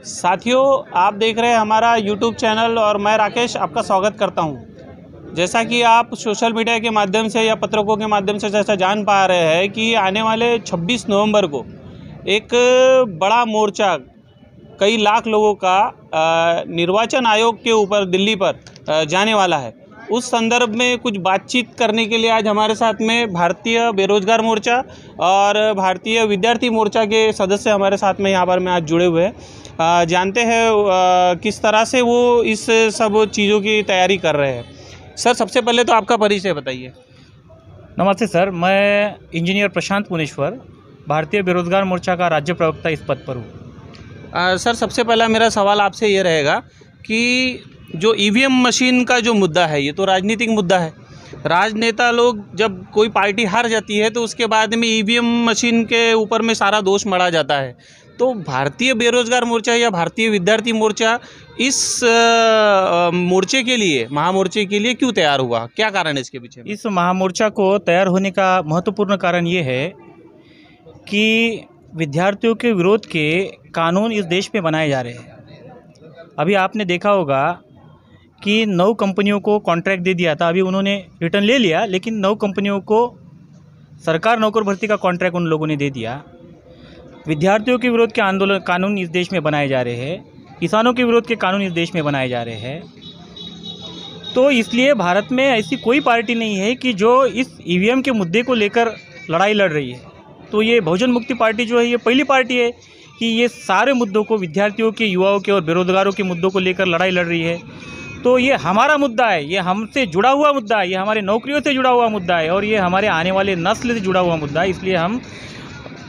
साथियों, आप देख रहे हैं हमारा YouTube चैनल और मैं राकेश आपका स्वागत करता हूं। जैसा कि आप सोशल मीडिया के माध्यम से या पत्रकों के माध्यम से जैसा जान पा रहे हैं कि आने वाले 26 नवंबर को एक बड़ा मोर्चा कई लाख लोगों का निर्वाचन आयोग के ऊपर दिल्ली पर जाने वाला है। उस संदर्भ में कुछ बातचीत करने के लिए आज हमारे साथ में भारतीय बेरोजगार मोर्चा और भारतीय विद्यार्थी मोर्चा के सदस्य हमारे साथ में यहाँ पर में आज जुड़े हुए हैं। जानते हैं किस तरह से वो इस सब चीज़ों की तैयारी कर रहे हैं। सर, सबसे पहले तो आपका परिचय बताइए। नमस्ते सर, मैं इंजीनियर प्रशांत पुनेश्वर, भारतीय बेरोजगार मोर्चा का राज्य प्रवक्ता इस पद पर हूँ। सर, सबसे पहला मेरा सवाल आपसे ये रहेगा कि जो ईवीएम मशीन का जो मुद्दा है, ये तो राजनीतिक मुद्दा है। राजनेता लोग जब कोई पार्टी हार जाती है तो उसके बाद में ईवीएम मशीन के ऊपर में सारा दोष मढ़ा जाता है। तो भारतीय बेरोजगार मोर्चा या भारतीय विद्यार्थी मोर्चा इस मोर्चे के लिए, महामोर्चे के लिए क्यों तैयार हुआ? क्या कारण है इसके पीछे? इस महामोर्चा को तैयार होने का महत्वपूर्ण कारण ये है कि विद्यार्थियों के विरोध के कानून इस देश में बनाए जा रहे हैं। अभी आपने देखा होगा कि 9 कंपनियों को कॉन्ट्रैक्ट दे दिया था। अभी उन्होंने रिटर्न ले लिया, लेकिन 9 कंपनियों को सरकार नौकर भर्ती का कॉन्ट्रैक्ट उन लोगों ने दे दिया। विद्यार्थियों के विरोध के आंदोलन कानून इस देश में बनाए जा रहे हैं। किसानों के विरोध के कानून इस देश में बनाए जा रहे हैं। तो इसलिए भारत में ऐसी कोई पार्टी नहीं है कि जो इस ईवीएम के मुद्दे को लेकर लड़ाई लड़ रही है। तो ये बहुजन मुक्ति पार्टी जो है, ये पहली पार्टी है कि ये सारे मुद्दों को, विद्यार्थियों के, युवाओं के और बेरोजगारों के मुद्दों को लेकर लड़ाई लड़ रही है। तो ये हमारा मुद्दा है, ये हमसे जुड़ा हुआ मुद्दा है, ये हमारे नौकरियों से जुड़ा हुआ मुद्दा है और ये हमारे आने वाले नस्ल से जुड़ा हुआ मुद्दा है। इसलिए हम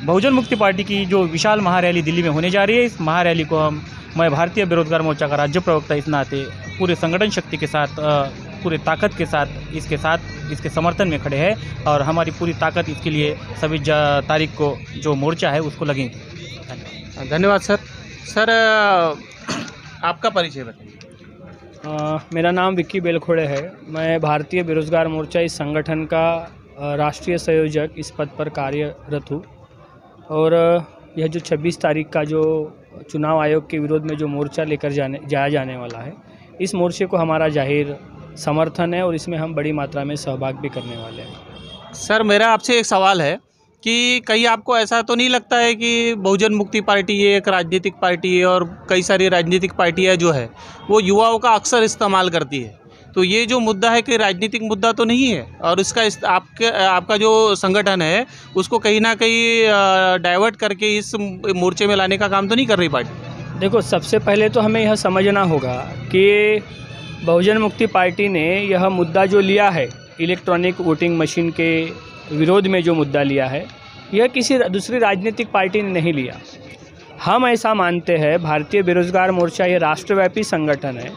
बहुजन मुक्ति पार्टी की जो विशाल महारैली दिल्ली में होने जा रही है, इस महारैली को मैं भारतीय बेरोजगार मोर्चा का राज्य प्रवक्ता इस नाते पूरे संगठन शक्ति के साथ, पूरे ताकत के साथ इसके समर्थन में खड़े हैं और हमारी पूरी ताकत इसके लिए 26 तारीख को जो मोर्चा है उसको लगेंगे। धन्यवाद सर। सर, आपका परिचय बताइए। मेरा नाम विक्की बेलखोड़े है। मैं भारतीय बेरोजगार मोर्चा इस संगठन का राष्ट्रीय संयोजक इस पद पर कार्यरत हूँ और यह जो 26 तारीख का जो चुनाव आयोग के विरोध में जो मोर्चा लेकर जाया जाने वाला है, इस मोर्चे को हमारा जाहिर समर्थन है और इसमें हम बड़ी मात्रा में सहभाग भी करने वाले हैं। सर, मेरा आपसे एक सवाल है कि कहीं आपको ऐसा तो नहीं लगता है कि बहुजन मुक्ति पार्टी ये एक राजनीतिक पार्टी है और कई सारी राजनीतिक पार्टियां जो है वो युवाओं का अक्सर इस्तेमाल करती है। तो ये जो मुद्दा है कि राजनीतिक मुद्दा तो नहीं है और इसका आपका जो संगठन है उसको कहीं ना कहीं डाइवर्ट करके इस मोर्चे में लाने का काम तो नहीं कर रही पार्टी? देखो, सबसे पहले तो हमें यह समझना होगा कि बहुजन मुक्ति पार्टी ने यह मुद्दा जो लिया है, इलेक्ट्रॉनिक वोटिंग मशीन के विरोध में जो मुद्दा लिया है, यह किसी दूसरी राजनीतिक पार्टी ने नहीं लिया। हम ऐसा मानते हैं, भारतीय बेरोजगार मोर्चा ये राष्ट्रव्यापी संगठन है।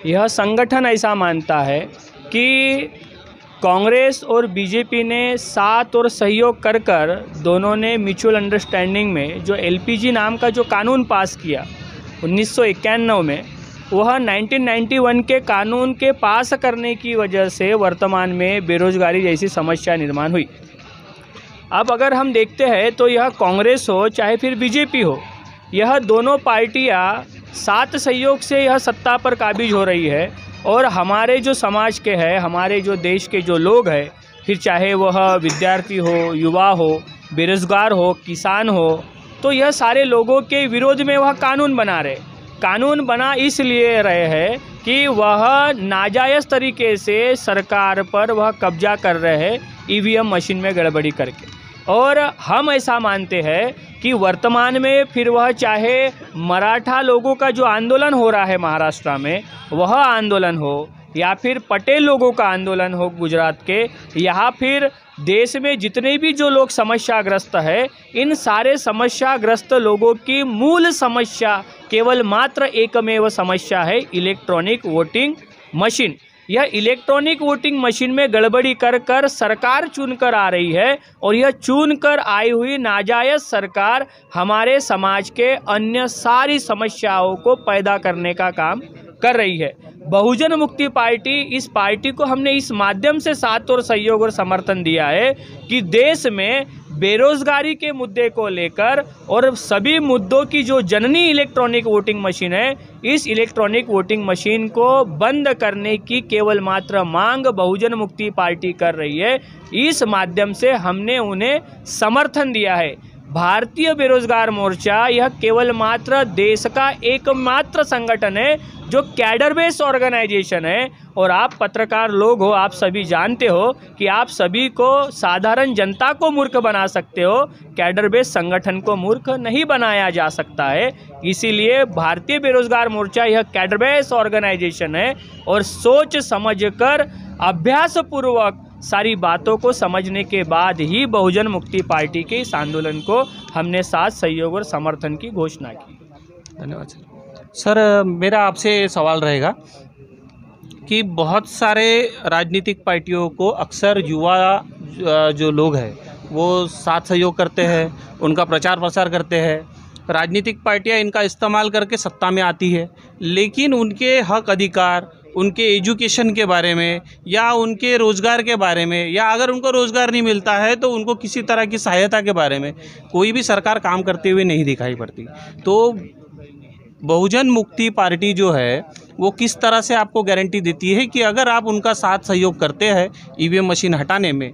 यह संगठन ऐसा मानता है कि कांग्रेस और बीजेपी ने साथ और सहयोग कर दोनों ने म्यूचुअल अंडरस्टैंडिंग में जो एलपीजी नाम का जो कानून पास किया 1991 में, वह 1991 के कानून के पास करने की वजह से वर्तमान में बेरोजगारी जैसी समस्या निर्माण हुई। अब अगर हम देखते हैं तो यह कांग्रेस हो चाहे फिर बीजेपी हो, यह दोनों पार्टियां साथ सहयोग से यह सत्ता पर काबिज हो रही है और हमारे जो समाज के हैं, हमारे जो देश के जो लोग हैं, फिर चाहे वह विद्यार्थी हो, युवा हो, बेरोजगार हो, किसान हो, तो यह सारे लोगों के विरोध में वह कानून बना रहे। कानून बना इसलिए रहे हैं कि वह नाजायज़ तरीके से सरकार पर वह कब्जा कर रहे हैं ईवीएम मशीन में गड़बड़ी करके। और हम ऐसा मानते हैं कि वर्तमान में फिर वह चाहे मराठा लोगों का जो आंदोलन हो रहा है महाराष्ट्र में, वह आंदोलन हो या फिर पटेल लोगों का आंदोलन हो गुजरात के, या फिर देश में जितने भी जो लोग समस्याग्रस्त है, इन सारे समस्याग्रस्त लोगों की मूल समस्या केवल मात्र एकमेव समस्या है, इलेक्ट्रॉनिक वोटिंग मशीन। यह इलेक्ट्रॉनिक वोटिंग मशीन में गड़बड़ी कर सरकार चुनकर आ रही है और यह चुनकर आई हुई नाजायज़ सरकार हमारे समाज के अन्य सारी समस्याओं को पैदा करने का काम कर रही है। बहुजन मुक्ति पार्टी, इस पार्टी को हमने इस माध्यम से साथ और सहयोग और समर्थन दिया है कि देश में बेरोजगारी के मुद्दे को लेकर और सभी मुद्दों की जो जननी इलेक्ट्रॉनिक वोटिंग मशीन है, इस इलेक्ट्रॉनिक वोटिंग मशीन को बंद करने की केवल मात्र मांग बहुजन मुक्ति पार्टी कर रही है। इस माध्यम से हमने उन्हें समर्थन दिया है। भारतीय बेरोजगार मोर्चा यह केवल मात्र देश का एकमात्र संगठन है जो कैडर बेस ऑर्गेनाइजेशन है। और आप पत्रकार लोग हो, आप सभी जानते हो कि आप सभी को साधारण जनता को मूर्ख बना सकते हो, कैडर बेस संगठन को मूर्ख नहीं बनाया जा सकता है। इसीलिए भारतीय बेरोजगार मोर्चा यह कैडर बेस ऑर्गेनाइजेशन है और सोच समझकर अभ्यासपूर्वक सारी बातों को समझने के बाद ही बहुजन मुक्ति पार्टी के इस आंदोलन को हमने साथ सहयोग और समर्थन की घोषणा की। धन्यवाद सर। मेरा आपसे सवाल रहेगा कि बहुत सारे राजनीतिक पार्टियों को अक्सर युवा जो लोग हैं वो साथ सहयोग करते हैं, उनका प्रचार प्रसार करते हैं। राजनीतिक पार्टियां इनका इस्तेमाल करके सत्ता में आती है, लेकिन उनके हक अधिकार, उनके एजुकेशन के बारे में या उनके रोज़गार के बारे में, या अगर उनको रोज़गार नहीं मिलता है तो उनको किसी तरह की सहायता के बारे में कोई भी सरकार काम करते हुए नहीं दिखाई पड़ती। तो बहुजन मुक्ति पार्टी जो है वो किस तरह से आपको गारंटी देती है कि अगर आप उनका साथ सहयोग करते हैं ईवीएम मशीन हटाने में,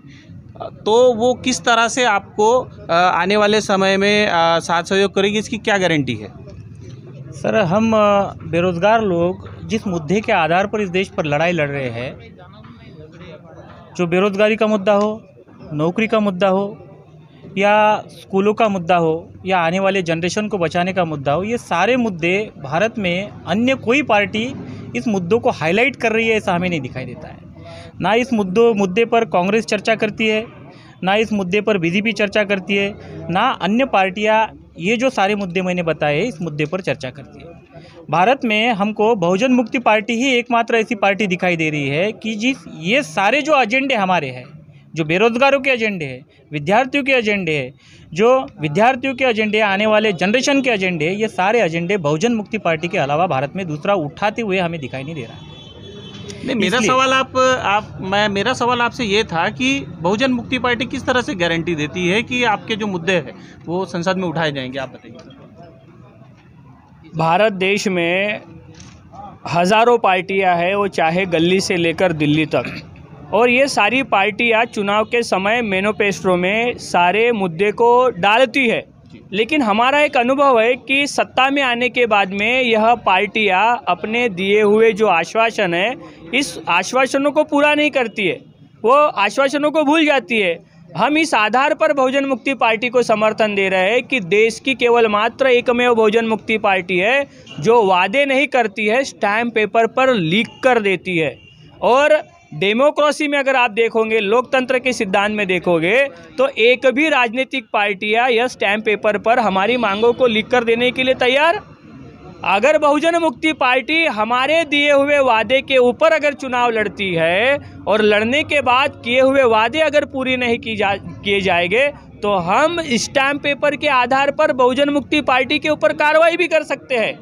तो वो किस तरह से आपको आने वाले समय में साथ सहयोग करेगी, इसकी क्या गारंटी है? सर, हम बेरोज़गार लोग जिस मुद्दे के आधार पर इस देश पर लड़ाई लड़ रहे हैं, जो बेरोज़गारी का मुद्दा हो, नौकरी का मुद्दा हो, या स्कूलों का मुद्दा हो, या आने वाले जनरेशन को बचाने का मुद्दा हो, ये सारे मुद्दे भारत में अन्य कोई पार्टी इस मुद्दों को हाईलाइट कर रही है ऐसा हमें नहीं दिखाई देता है। ना इस मुद्दे पर कांग्रेस चर्चा करती है, ना इस मुद्दे पर बीजेपी चर्चा करती है, ना अन्य पार्टियां ये जो सारे मुद्दे मैंने बताए इस मुद्दे पर चर्चा करती है। भारत में हमको बहुजन मुक्ति पार्टी ही एकमात्र ऐसी पार्टी दिखाई दे रही है कि ये सारे जो एजेंडे हमारे हैं, जो बेरोजगारों के एजेंडे हैं, विद्यार्थियों के एजेंडे हैं, जो विद्यार्थियों के एजेंडे, आने वाले जनरेशन के एजेंडे, ये सारे एजेंडे बहुजन मुक्ति पार्टी के अलावा भारत में दूसरा उठाते हुए हमें दिखाई नहीं दे रहा है। नहीं, मेरा सवाल आपसे ये था कि बहुजन मुक्ति पार्टी किस तरह से गारंटी देती है कि आपके जो मुद्दे हैं वो संसद में उठाए जाएंगे, आप बताइए। भारत देश में हज़ारों पार्टियां हैं, वो चाहे गली से लेकर दिल्ली तक, और ये सारी पार्टियां चुनाव के समय मैनिफेस्टो में सारे मुद्दे को डालती है। लेकिन हमारा एक अनुभव है कि सत्ता में आने के बाद में यह पार्टियां अपने दिए हुए जो आश्वासन है, इस आश्वासनों को पूरा नहीं करती है, वो आश्वासनों को भूल जाती है। हम इस आधार पर बहुजन मुक्ति पार्टी को समर्थन दे रहे हैं कि देश की केवल मात्र एकमेव बहुजन मुक्ति पार्टी है जो वादे नहीं करती है, स्टैम्प पेपर पर लीक कर देती है। और डेमोक्रेसी में अगर आप देखोगे, लोकतंत्र के सिद्धांत में देखोगे, तो एक भी राजनीतिक पार्टियां यह स्टैम्प पेपर पर हमारी मांगों को लिख कर देने के लिए तैयार। अगर बहुजन मुक्ति पार्टी हमारे दिए हुए वादे के ऊपर अगर चुनाव लड़ती है और लड़ने के बाद किए हुए वादे अगर पूरी नहीं किए जाएंगे, तो हम स्टैम्प पेपर के आधार पर बहुजन मुक्ति पार्टी के ऊपर कार्रवाई भी कर सकते हैं।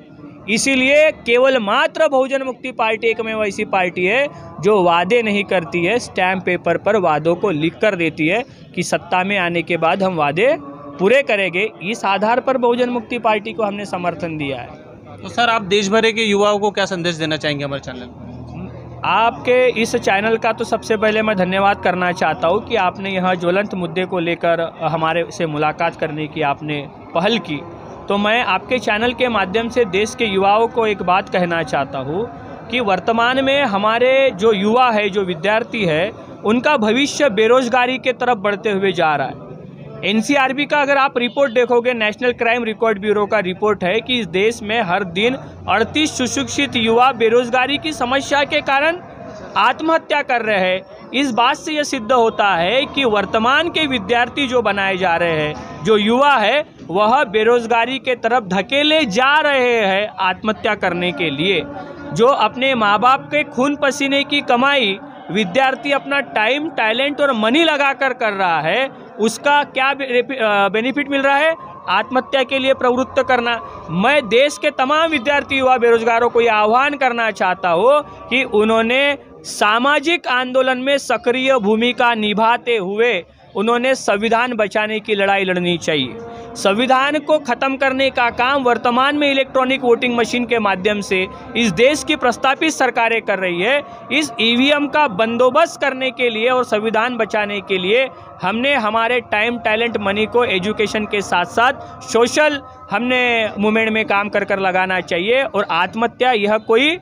इसीलिए केवल मात्र बहुजन मुक्ति पार्टी एकमेव ऐसी पार्टी है जो वादे नहीं करती है, स्टैम्प पेपर पर वादों को लिख कर देती है कि सत्ता में आने के बाद हम वादे पूरे करेंगे। इस आधार पर बहुजन मुक्ति पार्टी को हमने समर्थन दिया है। तो सर, आप देश भर के युवाओं को क्या संदेश देना चाहेंगे हमारे चैनल पर? आपके इस चैनल का तो सबसे पहले मैं धन्यवाद करना चाहता हूँ कि आपने यह ज्वलंत मुद्दे को लेकर हमारे से मुलाकात करने की आपने पहल की। तो मैं आपके चैनल के माध्यम से देश के युवाओं को एक बात कहना चाहता हूँ कि वर्तमान में हमारे जो युवा है, जो विद्यार्थी है, उनका भविष्य बेरोजगारी के तरफ बढ़ते हुए जा रहा है। एनसीआरबी का अगर आप रिपोर्ट देखोगे, नेशनल क्राइम रिकॉर्ड ब्यूरो का रिपोर्ट है कि इस देश में हर दिन 38 सुशिक्षित युवा बेरोजगारी की समस्या के कारण आत्महत्या कर रहे हैं। इस बात से यह सिद्ध होता है कि वर्तमान के विद्यार्थी जो बनाए जा रहे हैं, जो युवा है, वह बेरोजगारी के तरफ धकेले जा रहे हैं आत्महत्या करने के लिए। जो अपने माँ बाप के खून पसीने की कमाई विद्यार्थी अपना टाइम, टैलेंट और मनी लगाकर कर रहा है, उसका क्या बेनिफिट मिल रहा है? आत्महत्या के लिए प्रवृत्त करना। मैं देश के तमाम विद्यार्थी युवा बेरोजगारों को यह आह्वान करना चाहता हूँ कि उन्होंने सामाजिक आंदोलन में सक्रिय भूमिका निभाते हुए उन्होंने संविधान बचाने की लड़ाई लड़नी चाहिए। संविधान को ख़त्म करने का काम वर्तमान में इलेक्ट्रॉनिक वोटिंग मशीन के माध्यम से इस देश की प्रस्तापित सरकारें कर रही है। इस ईवीएम का बंदोबस्त करने के लिए और संविधान बचाने के लिए हमने हमारे टाइम, टैलेंट, मनी को एजुकेशन के साथ साथ सोशल हमने मूवमेंट में काम कर लगाना चाहिए। और आत्महत्या यह कोई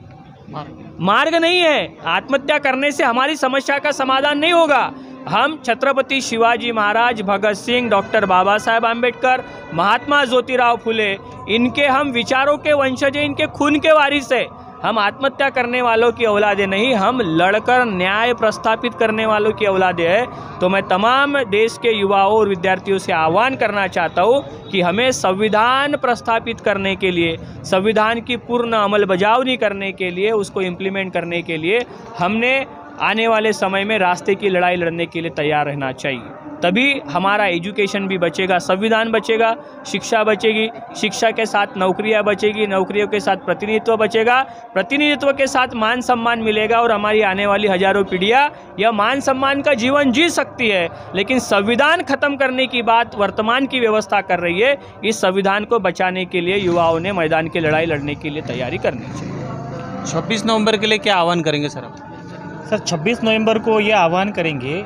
मार्ग नहीं है। आत्महत्या करने से हमारी समस्या का समाधान नहीं होगा। हम छत्रपति शिवाजी महाराज, भगत सिंह, डॉक्टर बाबा साहेब आम्बेडकर, महात्मा ज्योतिराव फुले, इनके हम विचारों के वंशज हैं, इनके खून के वारिस हैं। हम आत्महत्या करने वालों की औलादे नहीं, हम लड़कर न्याय प्रस्थापित करने वालों की औलादे हैं। तो मैं तमाम देश के युवाओं और विद्यार्थियों से आह्वान करना चाहता हूँ कि हमें संविधान प्रस्थापित करने के लिए, संविधान की पूर्ण अमलबजावनी करने के लिए, उसको इम्प्लीमेंट करने के लिए हमने आने वाले समय में रास्ते की लड़ाई लड़ने के लिए तैयार रहना चाहिए। तभी हमारा एजुकेशन भी बचेगा, संविधान बचेगा, शिक्षा बचेगी, शिक्षा के साथ नौकरियां बचेगी, नौकरियों के साथ प्रतिनिधित्व बचेगा, प्रतिनिधित्व के साथ मान सम्मान मिलेगा और हमारी आने वाली हजारों पीढ़ियां यह मान सम्मान का जीवन जी सकती है। लेकिन संविधान खत्म करने की बात वर्तमान की व्यवस्था कर रही है। इस संविधान को बचाने के लिए युवाओं ने मैदान की लड़ाई लड़ने के लिए तैयारी करनी चाहिए। 26 नवंबर के लिए क्या आह्वान करेंगे सर आप? सर 26 नवंबर को ये आह्वान करेंगे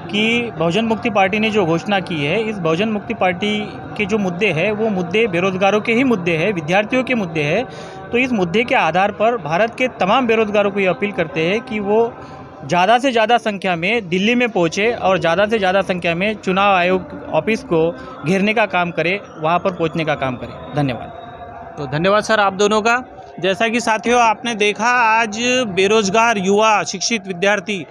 कि बहुजन मुक्ति पार्टी ने जो घोषणा की है, इस बहुजन मुक्ति पार्टी के जो मुद्दे हैं वो मुद्दे बेरोजगारों के ही मुद्दे हैं, विद्यार्थियों के मुद्दे हैं। तो इस मुद्दे के आधार पर भारत के तमाम बेरोजगारों को ये अपील करते हैं कि वो ज़्यादा से ज़्यादा संख्या में दिल्ली में पहुँचे और ज़्यादा से ज़्यादा संख्या में चुनाव आयोग ऑफिस को घेरने का काम करे, वहाँ पर पहुँचने का काम करे। धन्यवाद। तो धन्यवाद सर आप दोनों का। जैसा कि साथियों आपने देखा, आज बेरोजगार युवा, शिक्षित विद्यार्थी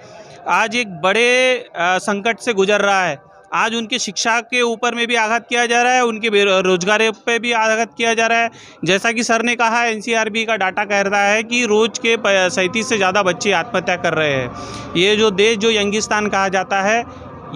आज एक बड़े संकट से गुजर रहा है। आज उनकी शिक्षा के ऊपर में भी आघात किया जा रहा है, उनके बेरोजगारी पे भी आघात किया जा रहा है। जैसा कि सर ने कहा, एनसीआरबी का डाटा कह रहा है कि रोज़ के 37 से ज़्यादा बच्चे आत्महत्या कर रहे हैं। ये जो देश जो यंगिस्तान कहा जाता है,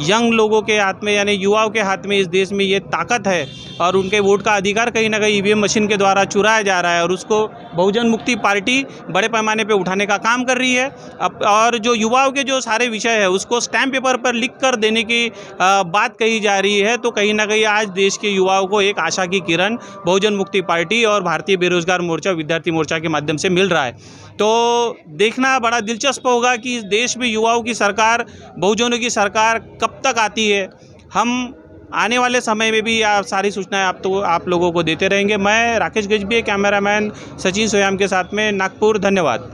यंग लोगों के हाथ में यानी युवाओं के हाथ में इस देश में ये ताकत है और उनके वोट का अधिकार कहीं ना कहीं ईवीएम मशीन के द्वारा चुराया जा रहा है और उसको बहुजन मुक्ति पार्टी बड़े पैमाने पे उठाने का काम कर रही है। अब और जो युवाओं के जो सारे विषय है उसको स्टैम्प पेपर पर लिख कर देने की बात कही जा रही है। तो कहीं ना कहीं आज देश के युवाओं को एक आशा की किरण बहुजन मुक्ति पार्टी और भारतीय बेरोजगार मोर्चा, विद्यार्थी मोर्चा के माध्यम से मिल रहा है। तो देखना बड़ा दिलचस्प होगा कि इस देश में युवाओं की सरकार, बहुजनों की सरकार कब तक आती है। हम आने वाले समय में भी सारी सूचनाएं आप लोगों को देते रहेंगे। मैं राकेश गजबी, कैमरामैन सचिन सोयाम के साथ में नागपुर। धन्यवाद।